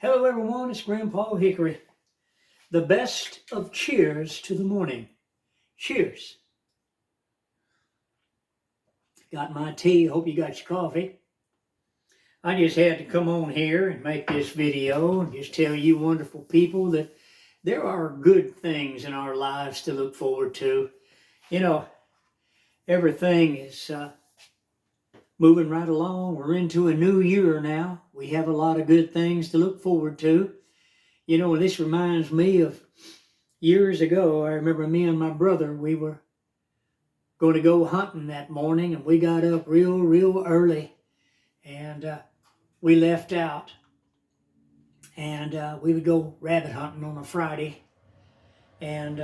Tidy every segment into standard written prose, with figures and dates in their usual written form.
Hello everyone, it's Grandpa Hickory. The best of cheers to the morning. Cheers. Got my tea, hope you got your coffee. I just had to come on here and make this video and just tell you wonderful people that there are good things in our lives to look forward to. You know, everything is moving right along. We're into a new year now. We have a lot of good things to look forward to. You know, this reminds me of years ago. I remember me and my brother, we were going to go hunting that morning, and we got up real early, and we left out, and we would go rabbit hunting on a Friday, and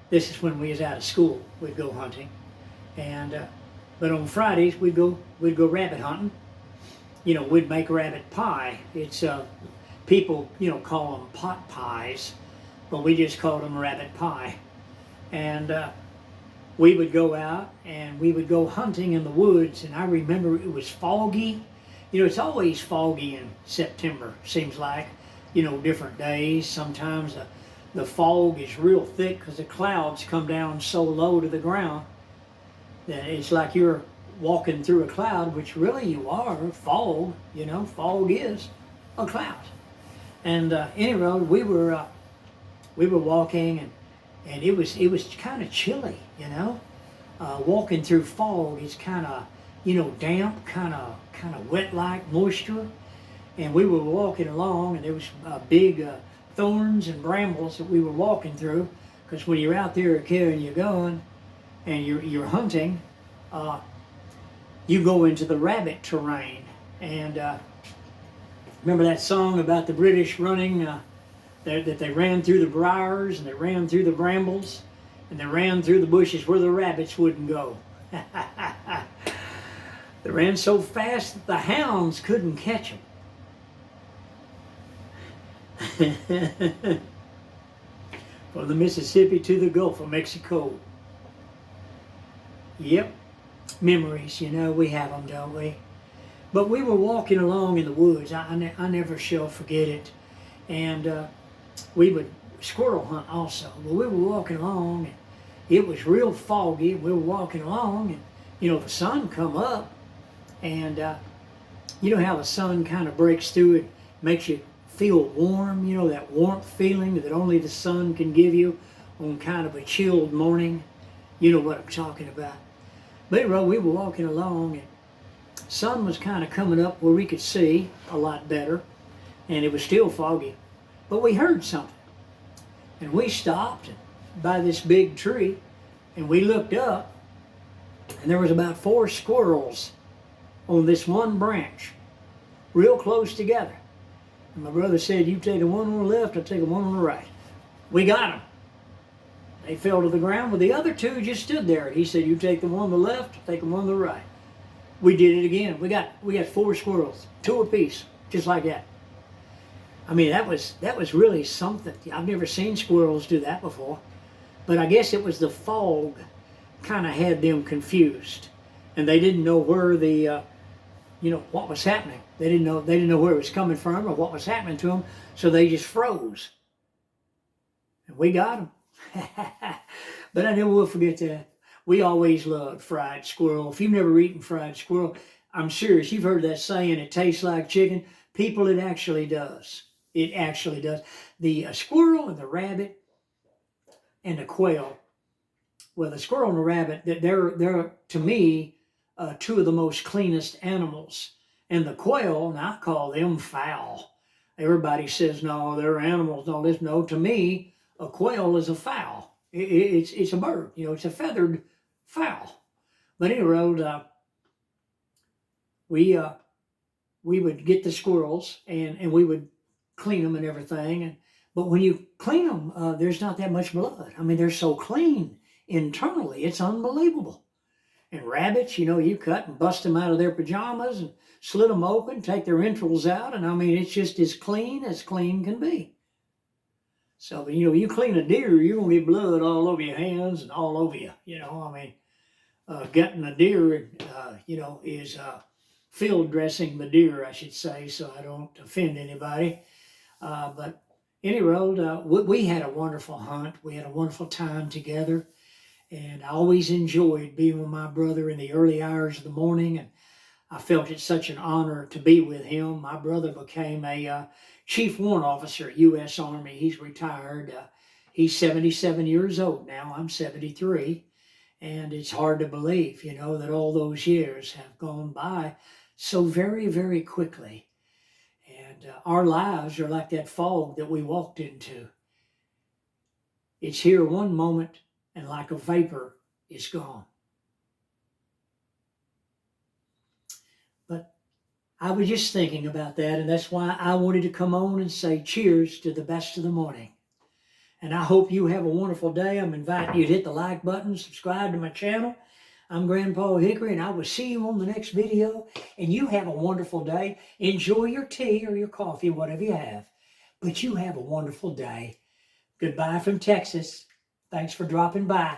this is when we was out of school. We'd go hunting, and but on Fridays we'd go rabbit hunting. You know, we'd make rabbit pie. It's people, you know, call them pot pies, but we just called them rabbit pie. And we would go out and we would go hunting in the woods. And I remember it was foggy. You know, it's always foggy in September, seems like. You know, different days. Sometimes the fog is real thick because the clouds come down so low to the ground that it's like you're walking through a cloud, which really you are. Fog, you know, fog is a cloud. And anyway, we were walking, and it was kind of chilly, you know. Walking through fog is kind of, you know, damp, kind of wet like moisture. And we were walking along, and there was big thorns and brambles that we were walking through, because when you're out there carrying your gun and you're hunting, you go into the rabbit terrain. And remember that song about the British running, that they ran through the briars and they ran through the brambles and they ran through the bushes where the rabbits wouldn't go. They ran so fast that the hounds couldn't catch them. From the Mississippi to the Gulf of Mexico. Yep, memories, you know, we have them, don't we? But we were walking along in the woods. I never shall forget it. And we would squirrel hunt also. But we were walking along, and it was real foggy. We were walking along, and, you know, the sun come up. And you know how the sun kind of breaks through it, makes you feel warm, you know, that warmth feeling that only the sun can give you on kind of a chilled morning. You know what I'm talking about. But anyway, we were walking along, and sun was kind of coming up where we could see a lot better, and it was still foggy. But we heard something, and we stopped by this big tree, and we looked up, and there was about 4 squirrels on this one branch, real close together. And my brother said, "You take the one on the left, I'll take the one on the right." We got them. They fell to the ground, but the other 2 just stood there. He said, "You take the one on the left, I'll take the one on the right." We did it again. We got 4 squirrels, 2 apiece, just like that. I mean, that was really something. I've never seen squirrels do that before. But I guess it was the fog kind of had them confused, and they didn't know where the you know, what was happening. They didn't know where it was coming from or what was happening to them, so they just froze. And we got them. But I never will forget that. We always loved fried squirrel. If you've never eaten fried squirrel, I'm serious. You've heard that saying, it tastes like chicken. People, it actually does. It actually does. The squirrel and the rabbit and the quail. Well, the squirrel and the rabbit, they're to me, 2 of the most cleanest animals. And the quail, and I call them foul. Everybody says, no, they're animals. No, listen, no, to me, a quail is a fowl. It's a bird. You know, it's a feathered fowl. But anyway, we would get the squirrels, and we would clean them and everything. But when you clean them, there's not that much blood. I mean, they're so clean internally. It's unbelievable. And rabbits, you know, you cut and bust them out of their pajamas and slit them open, take their entrails out, and I mean, it's just as clean can be. So, you know, you clean a deer, you're going to get blood all over your hands and all over you. You know, I mean, gutting a deer, you know, is field dressing the deer, I should say, so I don't offend anybody. But any road, we had a wonderful hunt. We had a wonderful time together. And I always enjoyed being with my brother in the early hours of the morning. And I felt it such an honor to be with him. My brother became a Chief Warrant Officer, U.S. Army. He's retired. He's 77 years old now. I'm 73. And it's hard to believe, you know, that all those years have gone by so very, very quickly. And our lives are like that fog that we walked into. It's here one moment, and like a vapor, it's gone. But I was just thinking about that, and that's why I wanted to come on and say cheers to the best of the morning. And I hope you have a wonderful day. I'm inviting you to hit the like button, subscribe to my channel. I'm Grandpa Hickory, and I will see you on the next video. And you have a wonderful day. Enjoy your tea or your coffee, whatever you have. But you have a wonderful day. Goodbye from Texas. Thanks for dropping by.